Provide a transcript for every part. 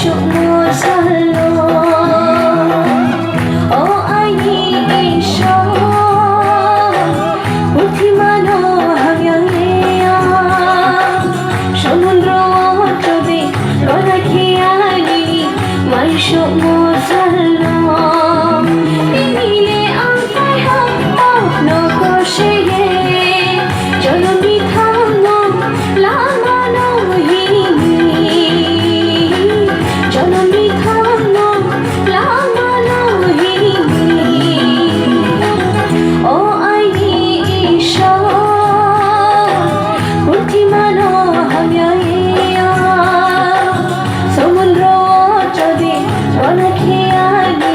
chúc mùa salo o ai sho uthimano hangya সমুদ্র যদি রাখিয়ানি mai chúc mùa salo নিলে আঙ্কাই হাও no কোশে জলনি থামো লামানো হিনি জলনি থামো লামানো হিনি ও আইনি ঈশা উঠিমানো হামিয়া সমুদ্র যদি রাখিয়ানি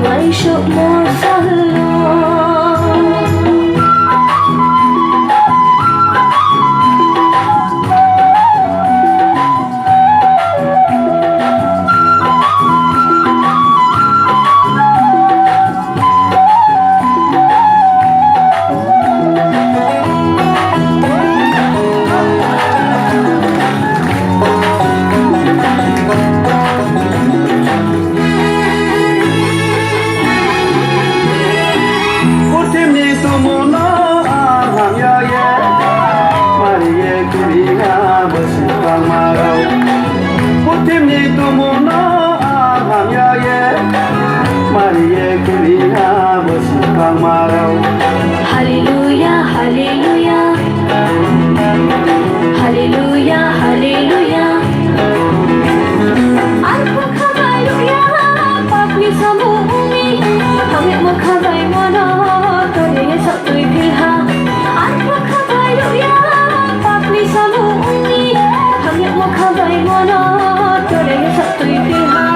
mai chúc mùa salo Hallelujah, hallelujah, hallelujah, hallelujah. Aku hallelujah, pakni samumi, hame mukhabai mono, tore satui pilha. Aku hallelujah, pakni samumi, hame mukhabai mono, tore satui pilha.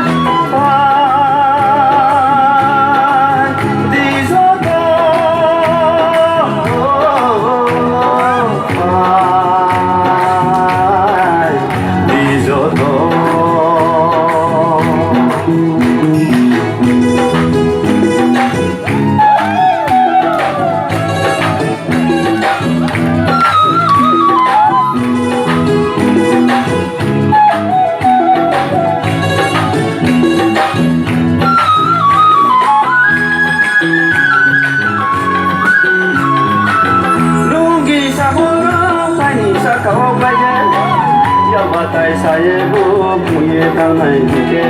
Batai saya bu punya tangan juga,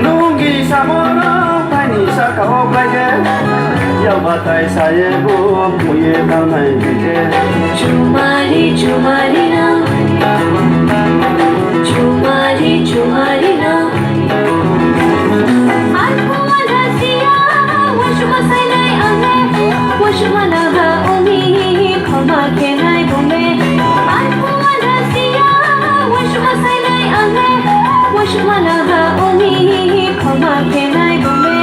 lungi samara tani sakau baja. Ya batai saya bu punya tangan juga. Chumari chumari na, chumari chumari na. Aku malaysia, washuma sai nai ame, washuma na ha umi, khoma ke nai bombe. Aku malaysia. Washuma sai nai ame, washuma na ha umi, khoma ke nai bombe.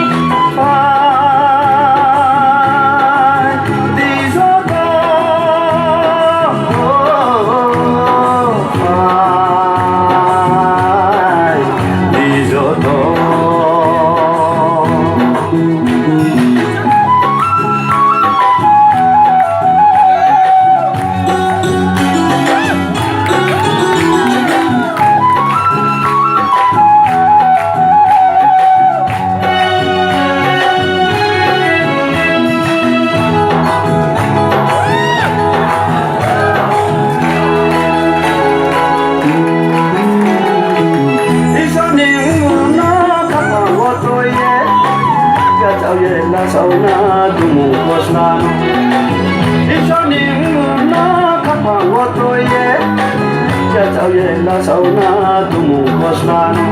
La sauna dumu kosnano Ishaning na kapang otoye Ya tauye la sauna dumu kosnano